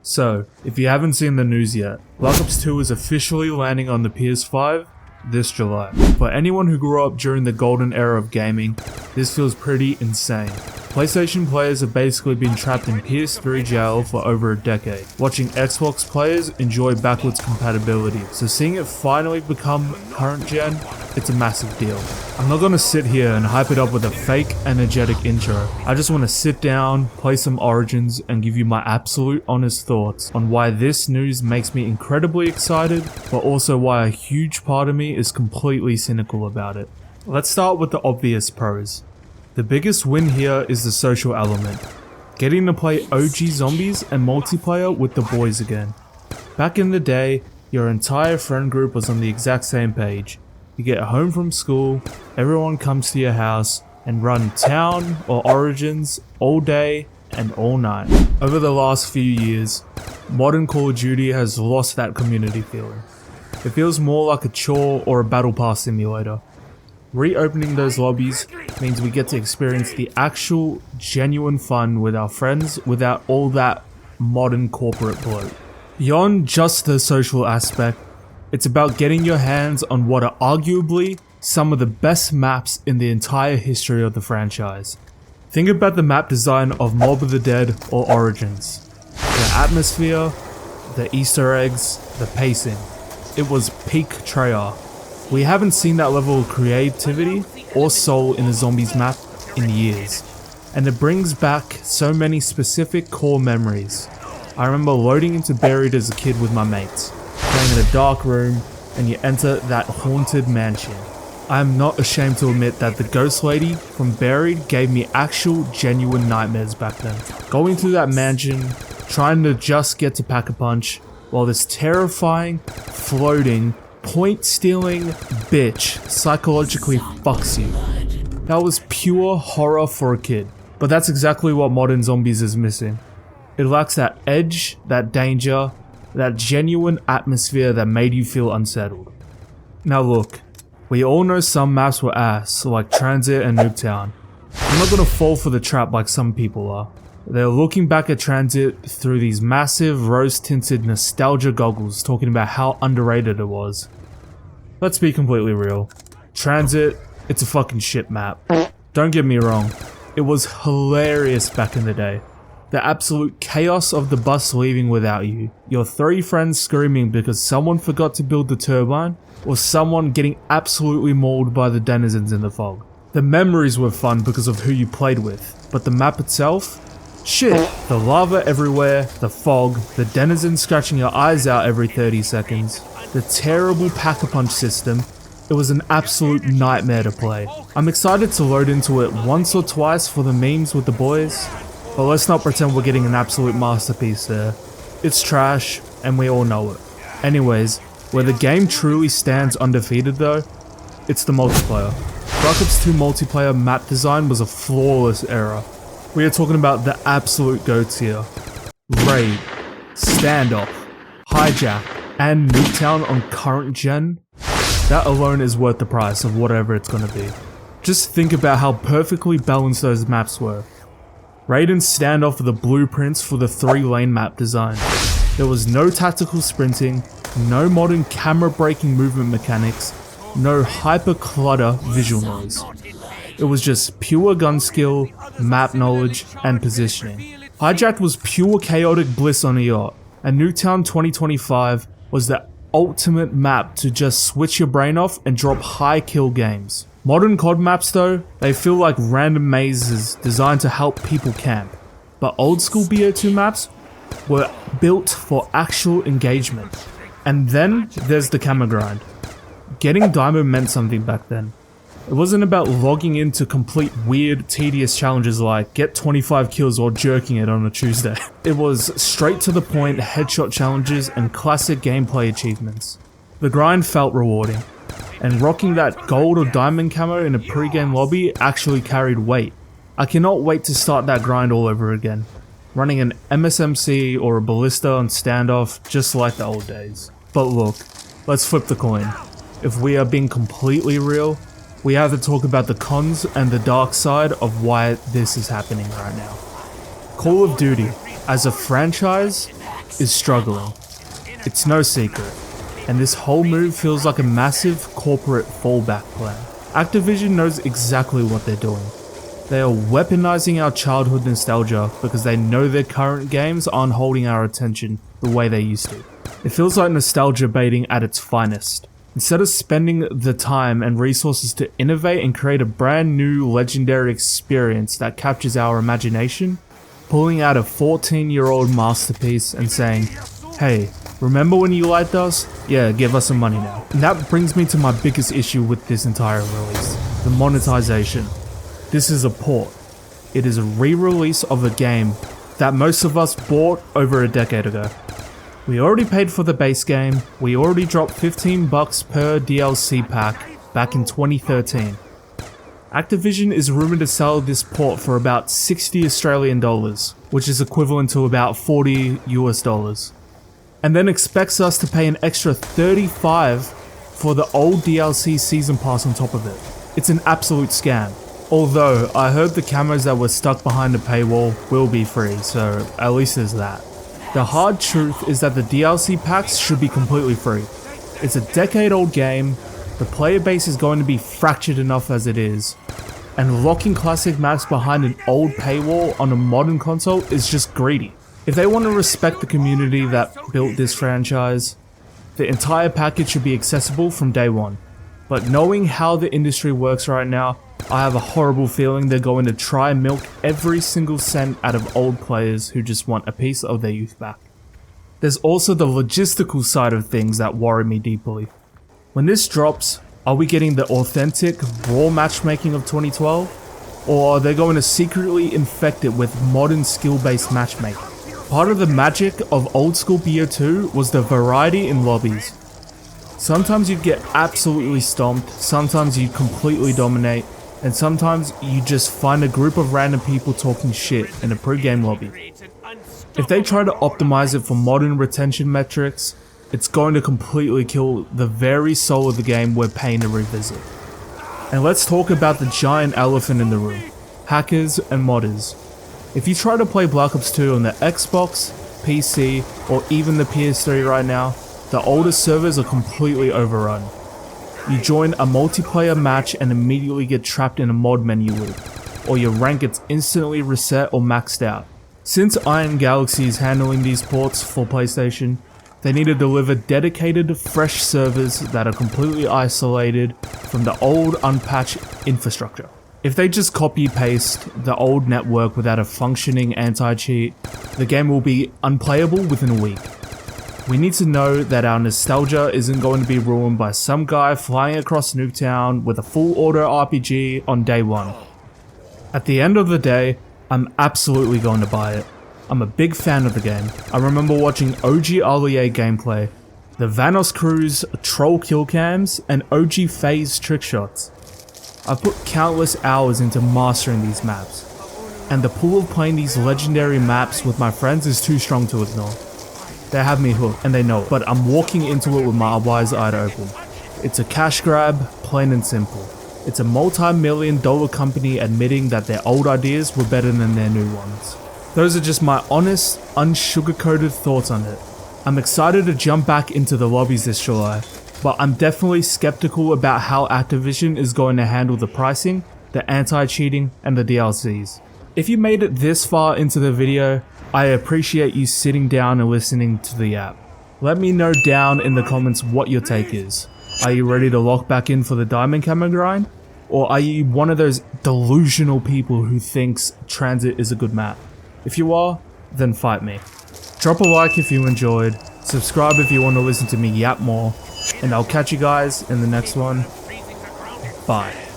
So, if you haven't seen the news yet, Black Ops 2 is officially landing on the PS5 this July. For anyone who grew up during the golden era of gaming, this feels pretty insane. PlayStation players have basically been trapped in PS3 jail for over a decade, watching Xbox players enjoy backwards compatibility, so seeing it finally become current gen, it's a massive deal. I'm not gonna sit here and hype it up with a fake energetic intro. I just want to sit down, play some Origins, and give you my absolute honest thoughts on why this news makes me incredibly excited, but also why a huge part of me is completely cynical about it. Let's start with the obvious pros. The biggest win here is the social element. Getting to play OG zombies and multiplayer with the boys again. Back in the day, your entire friend group was on the exact same page. You get home from school, everyone comes to your house, and run town or Origins all day and all night. Over the last few years, modern Call of Duty has lost that community feeling. It feels more like a chore or a battle pass simulator. Reopening those lobbies means we get to experience the actual, genuine fun with our friends without all that modern corporate bloat. Beyond just the social aspect, it's about getting your hands on what are arguably some of the best maps in the entire history of the franchise. Think about the map design of Mob of the Dead or Origins. The atmosphere, the Easter eggs, the pacing. It was peak Treyarch. We haven't seen that level of creativity or soul in a zombies map in years, and it brings back so many specific core memories. I remember loading into Buried as a kid with my mates, playing in a dark room, and you enter that haunted mansion. I am not ashamed to admit that the ghost lady from Buried gave me actual genuine nightmares back then. Going through that mansion, trying to just get to pack a punch, while this terrifying, floating, point-stealing bitch psychologically fucks you. That was pure horror for a kid, but that's exactly what modern zombies is missing. It lacks that edge, that danger, that genuine atmosphere that made you feel unsettled. Now look, we all know some maps were ass, like TRANZIT and Nuketown. I'm not gonna fall for the trap like some people are. They're looking back at TRANZIT through these massive rose-tinted nostalgia goggles, talking about how underrated it was. Let's be completely real. TRANZIT, it's a fucking shit map. Don't get me wrong, it was hilarious back in the day. The absolute chaos of the bus leaving without you, your three friends screaming because someone forgot to build the turbine, or someone getting absolutely mauled by the denizens in the fog. The memories were fun because of who you played with, but the map itself? Shit, the lava everywhere, the fog, the denizens scratching your eyes out every 30 seconds, the terrible pack-a-punch system, it was an absolute nightmare to play. I'm excited to load into it once or twice for the memes with the boys, but let's not pretend we're getting an absolute masterpiece there. It's trash, and we all know it. Anyways, where the game truly stands undefeated though, it's the multiplayer. Black Ops 2 multiplayer map design was a flawless error. We are talking about the absolute goats here. Raid, Standoff, Hijack, and Nuketown on current gen? That alone is worth the price of whatever it's gonna be. Just think about how perfectly balanced those maps were. Raid and Standoff are the blueprints for the 3-lane map design. There was no tactical sprinting, no modern camera breaking movement mechanics, no hyper clutter visual noise. It was just pure gun skill, map knowledge, and positioning. Hijacked was pure chaotic bliss on a yacht, and Nuketown 2025 was the ultimate map to just switch your brain off and drop high kill games. Modern COD maps though, they feel like random mazes designed to help people camp, but old school BO2 maps were built for actual engagement. And then there's the CAMO grind. Getting diamond meant something back then. It wasn't about logging in to complete weird, tedious challenges like get 25 kills while jerking it on a Tuesday. It was straight to the point headshot challenges and classic gameplay achievements. The grind felt rewarding, and rocking that gold or diamond camo in a pre-game lobby actually carried weight. I cannot wait to start that grind all over again, running an MSMC or a ballista on Standoff just like the old days. But look, let's flip the coin. If we are being completely real, we have to talk about the cons and the dark side of why this is happening right now. Call of Duty, as a franchise, is struggling. It's no secret, and this whole move feels like a massive corporate fallback plan. Activision knows exactly what they're doing. They are weaponizing our childhood nostalgia because they know their current games aren't holding our attention the way they used to. It feels like nostalgia baiting at its finest. Instead of spending the time and resources to innovate and create a brand new legendary experience that captures our imagination, pulling out a 14-year-old masterpiece and saying, "Hey, remember when you liked us? Yeah, give us some money now." And that brings me to my biggest issue with this entire release, the monetization. This is a port. It is a re-release of a game that most of us bought over a decade ago. We already paid for the base game, we already dropped $15 per DLC pack back in 2013. Activision is rumored to sell this port for about 60 Australian dollars, which is equivalent to about 40 US dollars. And then expects us to pay an extra 35 for the old DLC season pass on top of it. It's an absolute scam. Although, I heard the camos that were stuck behind the paywall will be free, so at least there's that. The hard truth is that the DLC packs should be completely free. It's a decade-old game, the player base is going to be fractured enough as it is, and locking classic maps behind an old paywall on a modern console is just greedy. If they want to respect the community that built this franchise, the entire package should be accessible from day one. But knowing how the industry works right now, I have a horrible feeling they're going to try and milk every single cent out of old players who just want a piece of their youth back. There's also the logistical side of things that worry me deeply. When this drops, are we getting the authentic, raw matchmaking of 2012? Or are they going to secretly infect it with modern skill-based matchmaking? Part of the magic of old school BO2 was the variety in lobbies. Sometimes you'd get absolutely stomped, sometimes you'd completely dominate, and sometimes you just find a group of random people talking shit in a pre-game lobby. If they try to optimize it for modern retention metrics, it's going to completely kill the very soul of the game we're paying to revisit. And let's talk about the giant elephant in the room, hackers and modders. If you try to play Black Ops 2 on the Xbox, PC, or even the PS3 right now, the older servers are completely overrun. You join a multiplayer match and immediately get trapped in a mod menu loop, or your rank gets instantly reset or maxed out. Since Iron Galaxy is handling these ports for PlayStation, they need to deliver dedicated, fresh servers that are completely isolated from the old, unpatched infrastructure. If they just copy-paste the old network without a functioning anti-cheat, the game will be unplayable within a week. We need to know that our nostalgia isn't going to be ruined by some guy flying across Nuketown with a full auto RPG on day one. At the end of the day, I'm absolutely going to buy it. I'm a big fan of the game. I remember watching OG Allier gameplay, the Vanos Crew's troll kill cams, and OG phase trick shots. I've put countless hours into mastering these maps, and the pull of playing these legendary maps with my friends is too strong to ignore. They have me hooked, and they know it, but I'm walking into it with my wise eye open. It's a cash grab, plain and simple. It's a multi-million-dollar company admitting that their old ideas were better than their new ones. Those are just my honest, unsugar-coated thoughts on it. I'm excited to jump back into the lobbies this July, but I'm definitely skeptical about how Activision is going to handle the pricing, the anti-cheating, and the DLCs. If you made it this far into the video, I appreciate you sitting down and listening to the app. Let me know down in the comments what your take is. Are you ready to lock back in for the diamond camo grind? Or are you one of those delusional people who thinks TRANZIT is a good map? If you are, then fight me. Drop a like if you enjoyed, subscribe if you want to listen to me yap more, and I'll catch you guys in the next one. Bye.